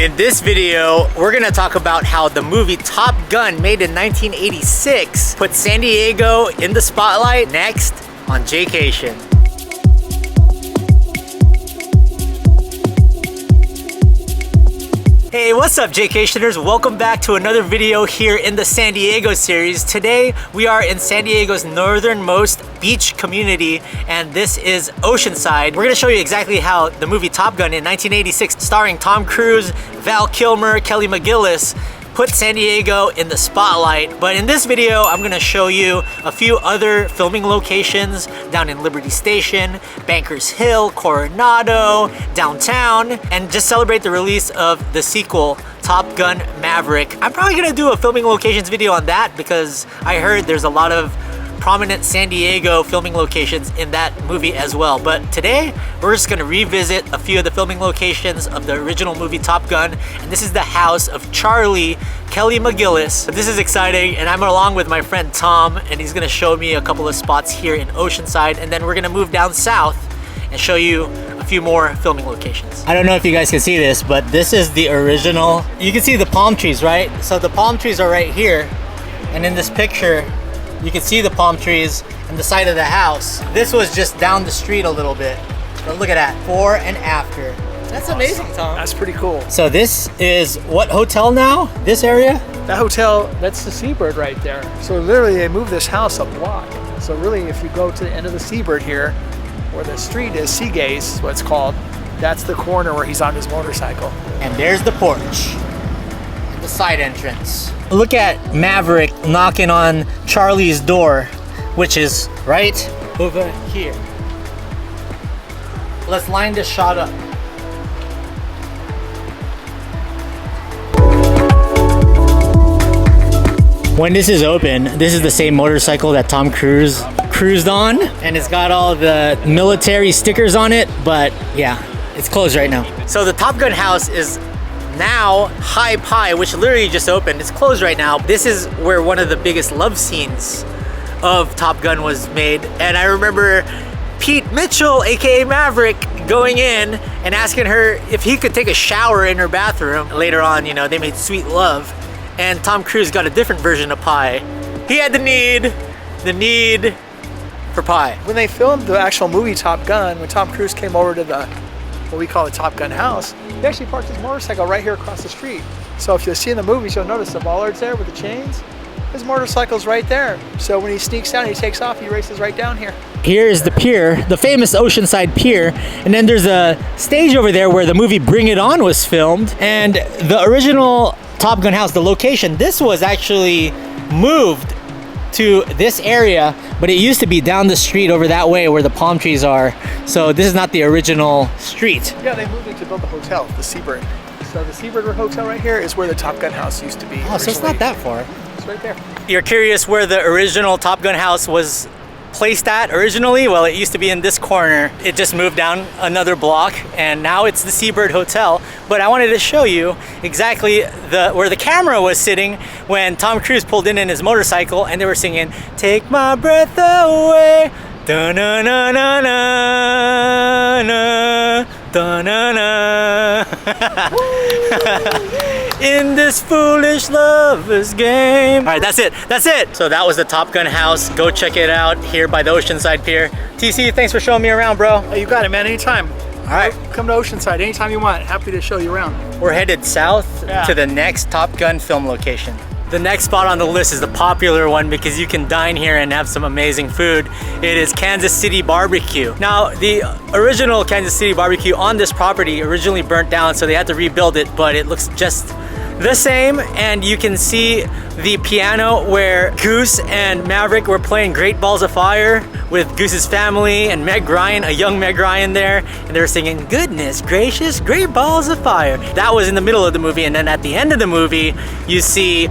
In this video, we're gonna talk about how the movie Top Gun, made in 1986, put San Diego in the spotlight, next on Jaycation. Hey, what's up, Jaycationers? Welcome back to another video here in the San Diego series. Today, we are in San Diego's northernmost beach community, and this is Oceanside. We're gonna show you exactly how the movie Top Gun in 1986, starring Tom Cruise, Val Kilmer, Kelly McGillis, put San Diego in the spotlight. But in this video, I'm gonna show you a few other filming locations down in Liberty Station, Bankers Hill, Coronado, downtown, and just celebrate the release of the sequel, Top Gun Maverick. I'm probably gonna do a filming locations video on that because I heard there's a lot of prominent San Diego filming locations in that movie as well. But today, we're just gonna revisit a few of the filming locations of the original movie Top Gun. And this is the house of Charlie Kelly McGillis. This is exciting, and I'm along with my friend Tom, and he's gonna show me a couple of spots here in Oceanside, and then we're gonna move down south and show you a few more filming locations. I don't know if you guys can see this, but this is the original. You can see the palm trees, right? So the palm trees are right here, and in this picture, you can see the palm trees and the side of the house. This was just down the street a little bit. But look at that, before and after. That's amazing, Tom. That's pretty cool. So this is what hotel now? This area? That hotel, that's the Seabird right there. So literally they moved this house a block. So really if you go to the end of the Seabird here, where the street is, Seagaze is what it's called, that's the corner where he's on his motorcycle. And there's the porch. The side entrance. Look at Maverick knocking on Charlie's door, which is right over here. Let's line this shot up. When this is open, this is the same motorcycle that Tom Cruise cruised on, and it's got all the military stickers on it, but yeah, it's closed right now. So the Top Gun house is now High Pie, which literally just opened. It's closed right now. This is where one of the biggest love scenes of Top Gun was made. And I remember Pete Mitchell, aka Maverick, going in and asking her if he could take a shower in her bathroom. Later on, you know, they made sweet love, and Tom Cruise got a different version of pie. He had the need for pie. When they filmed the actual movie Top Gun, when Tom Cruise came over to the what we call the Top Gun house, he actually parked his motorcycle right here across the street. So if you'll see in the movies, you'll notice the bollards there with the chains. His motorcycle's right there. So when he sneaks out and he takes off, he races right down here. Here is the pier, the famous Oceanside Pier, and then there's a stage over there where the movie Bring It On was filmed. And the original Top Gun house, the location, this was actually moved to this area, but it used to be down the street over that way where the palm trees are. So this is not the original street. Yeah, they moved it to build the hotel, the Seabird. So the Seabird Hotel right here is where the Top Gun house used to be. Oh, so it's not that far. It's right there. You're curious where the original Top Gun house was placed at originally? Well, it used to be in this corner. It just moved down another block, and now it's the Seabird Hotel. But I wanted to show you exactly where the camera was sitting when Tom Cruise pulled in his motorcycle, and they were singing "Take My Breath Away." Da-na-na-na-na, da-na-na. In this foolish lover's game. All right, that's it. So that was the Top Gun house. Go check it out here by the Oceanside Pier. TC, thanks for showing me around, bro. Oh, you got it, man. Anytime. All right. Come to Oceanside anytime you want. Happy to show you around. We're headed south to the next Top Gun film location. The next spot on the list is the popular one because you can dine here and have some amazing food. It is Kansas City Barbecue. Now, the original Kansas City Barbecue on this property originally burnt down, so they had to rebuild it, but it looks just the same. And you can see the piano where Goose and Maverick were playing Great Balls of Fire with Goose's family and Meg Ryan, a young Meg Ryan there, and they were singing "Goodness Gracious, Great Balls of Fire." That was in the middle of the movie, and then at the end of the movie, you see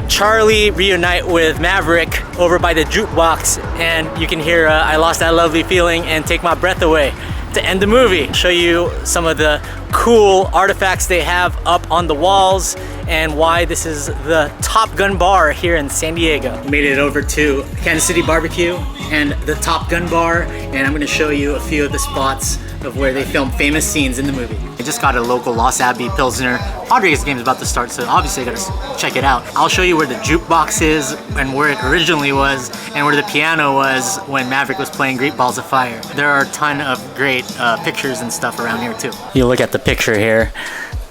Charlie reunite with Maverick over by the jukebox, and you can hear "I Lost That Lovely Feeling" and "Take My Breath Away" to end the movie. Show you some of the cool artifacts they have up on the walls and why this is the Top Gun bar here in San Diego. Made it over to Kansas City Barbecue and the Top Gun bar, and I'm gonna show you a few of the spots of where they filmed famous scenes in the movie. I just got a local Los Abbey Pilsner. Padres game's about to start, so obviously I gotta check it out. I'll show you where the jukebox is and where it originally was and where the piano was when Maverick was playing Great Balls of Fire. There are a ton of great pictures and stuff around here too. You look at the picture here.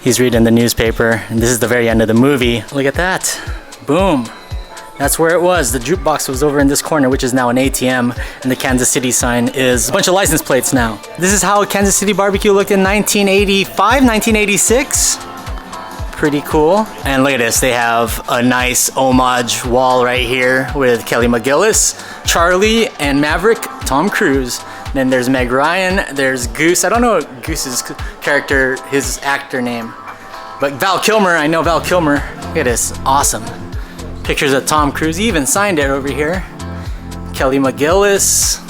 He's reading the newspaper, and this is the very end of the movie. Look at that. Boom. That's where it was. The jukebox was over in this corner, which is now an ATM, and the Kansas City sign is a bunch of license plates now. This is how Kansas City Barbecue looked in 1985, 1986. Pretty cool. And look at this, they have a nice homage wall right here with Kelly McGillis, Charlie, and Maverick, Tom Cruise. Then there's Meg Ryan, there's Goose. I don't know Goose's character, his actor name. But Val Kilmer, I know Val Kilmer. Look at this, awesome. Pictures of Tom Cruise, he even signed it over here. Kelly McGillis,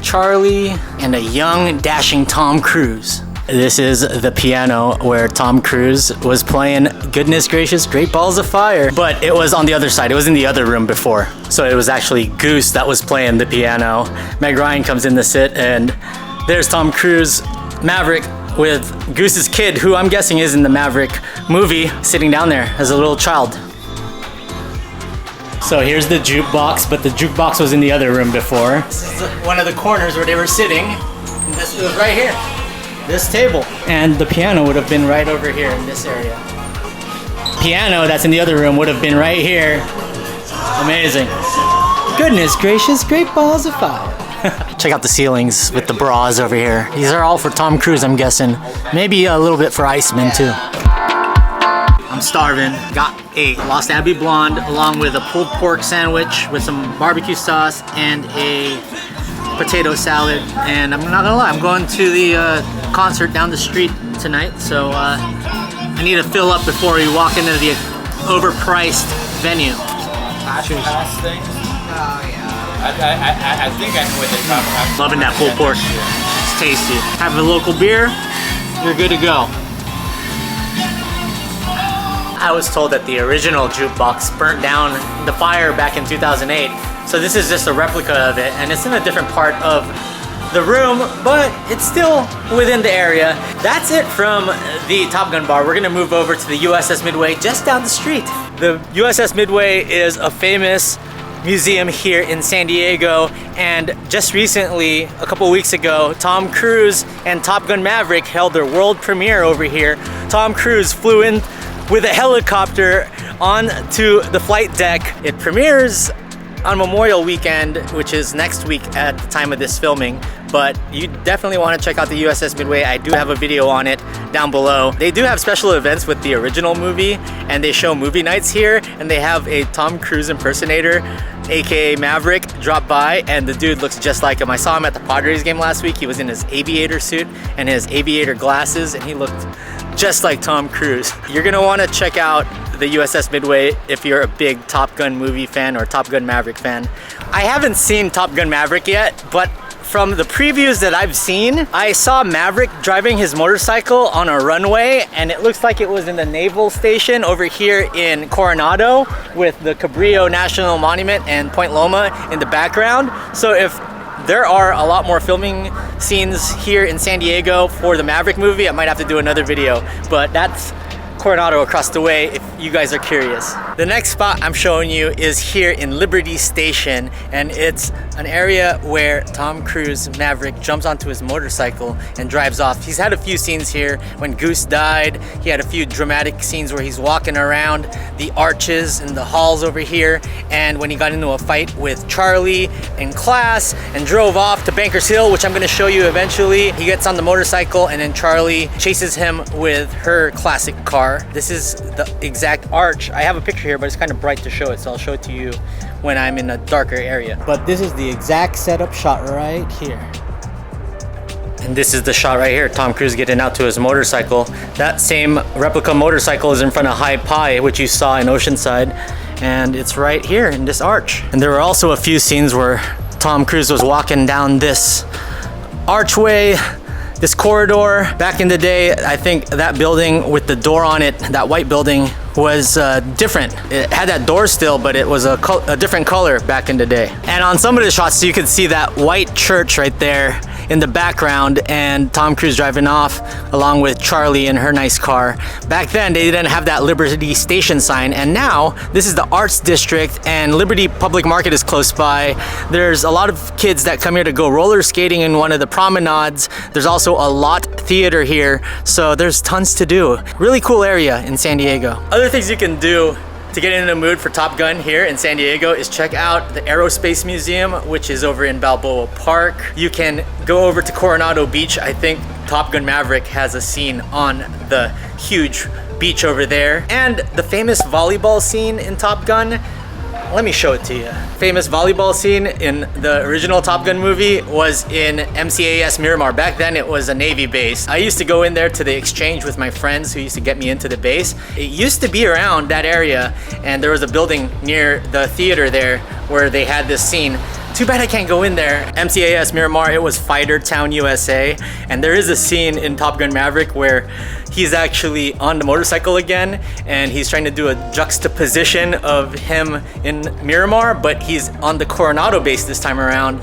Charlie, and a young, dashing Tom Cruise. This is the piano where Tom Cruise was playing Goodness Gracious, Great Balls of Fire. But it was on the other side, it was in the other room before. So it was actually Goose that was playing the piano. Meg Ryan comes in to sit, and there's Tom Cruise, Maverick, with Goose's kid, who I'm guessing is in the Maverick movie, sitting down there as a little child. So here's the jukebox, but the jukebox was in the other room before. This is one of the corners where they were sitting. And this was right here, this table. And the piano would have been right over here in this area. Piano that's in the other room would have been right here. Amazing. Goodness gracious, Great Balls of Fire. Check out the ceilings with the bras over here. These are all for Tom Cruise, I'm guessing. Maybe a little bit for Iceman too. I'm starving. Got a Lost Abbey Blonde along with a pulled pork sandwich with some barbecue sauce and a potato salad. And I'm not gonna lie, I'm going to the concert down the street tonight, so I need to fill up before we walk into the overpriced venue. Pass things? Oh yeah. I think I know what they're talking about. Loving that pulled pork. It's tasty. Have a local beer, you're good to go. I was told that the original jukebox burnt down in the fire back in 2008. So this is just a replica of it, and it's in a different part of the room, but it's still within the area. That's it from the Top Gun bar. We're gonna move over to the USS Midway just down the street. The USS Midway is a famous museum here in San Diego, and just recently, a couple weeks ago, Tom Cruise and Top Gun Maverick held their world premiere over here. Tom Cruise flew in with a helicopter onto the flight deck. It premieres on Memorial Weekend, which is next week at the time of this filming, but you definitely want to check out the USS Midway. I do have a video on it down below. They do have special events with the original movie, and they show movie nights here, and they have a Tom Cruise impersonator, aka Maverick, drop by, and the dude looks just like him. I saw him at the Padres game last week. He was in his aviator suit and his aviator glasses, and he looked just like Tom Cruise. You're gonna want to check out the USS Midway if you're a big Top Gun movie fan or Top Gun Maverick fan. I haven't seen Top Gun Maverick yet, but from the previews that I've seen, I saw Maverick driving his motorcycle on a runway, and it looks like it was in the naval station over here in Coronado with the Cabrillo National Monument and Point Loma in the background. So if there are a lot more filming scenes here in San Diego for the Maverick movie, I might have to do another video, but that's Coronado across the way if you guys are curious. The next spot I'm showing you is here in Liberty Station, and it's an area where Tom Cruise Maverick jumps onto his motorcycle and drives off. He's had a few scenes here. When Goose died, he had a few dramatic scenes where he's walking around the arches and the halls over here, and when he got into a fight with Charlie in class and drove off to Bankers Hill, which I'm going to show you eventually. He gets on the motorcycle, and then Charlie chases him with her classic car. This is the exact arch. I have a picture here, but it's kind of bright to show it, so I'll show it to you when I'm in a darker area. But this is the exact setup shot right here. And this is the shot right here, Tom Cruise getting out to his motorcycle. That same replica motorcycle is in front of High Pie, which you saw in Oceanside, and it's right here in this arch. And there were also a few scenes where Tom Cruise was walking down this archway This corridor, back in the day, I think that building with the door on it, that white building, was different. It had that door still, but it was a different color back in the day. And on some of the shots, you could see that white church right there in the background, and Tom Cruise driving off along with Charlie in her nice car. Back then, they didn't have that Liberty Station sign, and now this is the Arts District, and Liberty Public Market is close by. There's a lot of kids that come here to go roller skating in one of the promenades. There's also a lot theater here, so there's tons to do. Really cool area in San Diego. Other things you can do to get in the mood for Top Gun here in San Diego is check out the Aerospace Museum, which is over in Balboa Park. You can go over to Coronado Beach. I think Top Gun Maverick has a scene on the huge beach over there. And the famous volleyball scene in Top Gun, let me show it to you. Famous volleyball scene in the original Top Gun movie was in MCAS Miramar. Back then it was a Navy base. I used to go in there to the exchange with my friends who used to get me into the base. It used to be around that area, and there was a building near the theater there where they had this scene. Too bad I can't go in there. MCAS Miramar, it was Fighter Town, USA. And there is a scene in Top Gun Maverick where he's actually on the motorcycle again, and he's trying to do a juxtaposition of him in Miramar, but he's on the Coronado base this time around.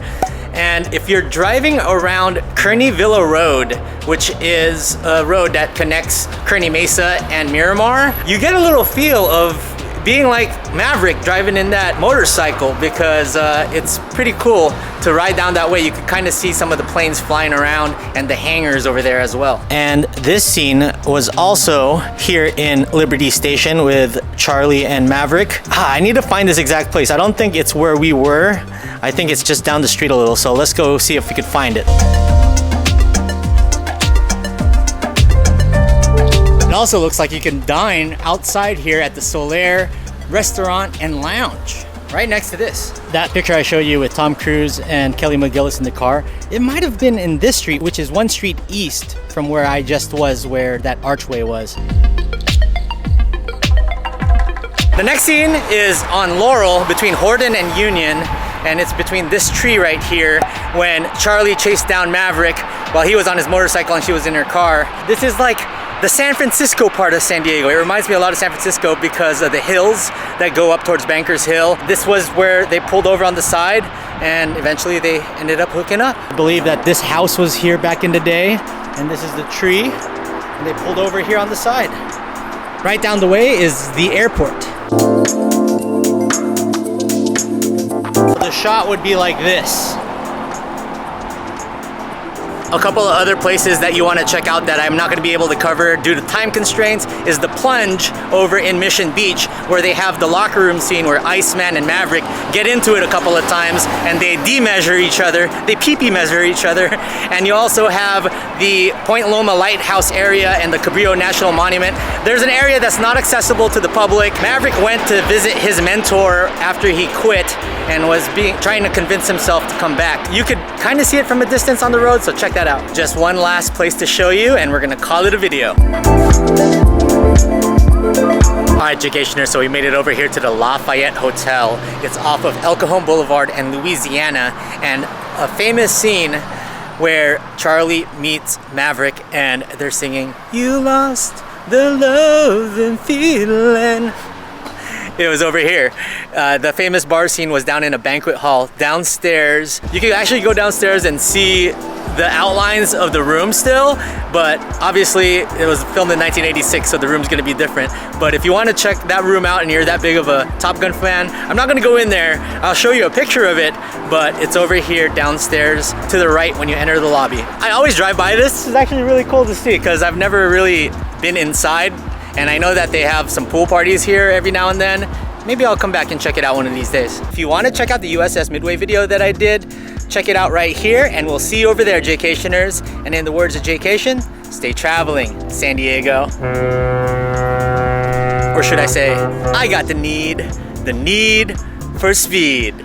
And if you're driving around Kearney Villa Road, which is a road that connects Kearney Mesa and Miramar, you get a little feel of being like Maverick driving in that motorcycle, because it's pretty cool to ride down that way. You can kind of see some of the planes flying around and the hangars over there as well. And this scene was also here in Liberty Station with Charlie and Maverick. I need to find this exact place. I don't think it's where we were. I think it's just down the street a little. So let's go see if we could find it. It also looks like you can dine outside here at the Solaire Restaurant and Lounge, right next to this. That picture I showed you with Tom Cruise and Kelly McGillis in the car, it might have been in this street, which is one street east from where I just was, where that archway was. The next scene is on Laurel between Horden and Union, and it's between this tree right here when Charlie chased down Maverick while he was on his motorcycle and she was in her car. This is like the San Francisco part of San Diego. It reminds me a lot of San Francisco because of the hills that go up towards Bankers Hill. This was where they pulled over on the side, and eventually they ended up hooking up. I believe that this house was here back in the day, and this is the tree, and they pulled over here on the side. Right down the way is the airport. The shot would be like this. A couple of other places that you want to check out that I'm not going to be able to cover due to time constraints is the Plunge over in Mission Beach, where they have the locker room scene where Iceman and Maverick get into it a couple of times and they de-measure each other, they pee-pee measure each other. And you also have the Point Loma Lighthouse area and the Cabrillo National Monument. There's an area that's not accessible to the public. Maverick went to visit his mentor after he quit and was trying to convince himself to come back. You could kind of see it from a distance on the road, so check that out. Just one last place to show you, and we're gonna call it a video. All right, Jaycationers, so we made it over here to the Lafayette Hotel. It's off of El Cajon Boulevard in Louisiana, and a famous scene where Charlie meets Maverick and they're singing, "You lost the love and feeling." It was over here. The famous bar scene was down in a banquet hall downstairs. You can actually go downstairs and see the outlines of the room still, but obviously it was filmed in 1986, so the room's gonna be different. But if you wanna check that room out and you're that big of a Top Gun fan, I'm not gonna go in there. I'll show you a picture of it, but it's over here downstairs to the right when you enter the lobby. I always drive by this. It's actually really cool to see because I've never really been inside, and I know that they have some pool parties here every now and then. Maybe I'll come back and check it out one of these days. If you wanna check out the USS Midway video that I did, check it out right here, and we'll see you over there, Jaycationers. And in the words of Jaycation, stay traveling, San Diego. Or should I say, I got the need for speed.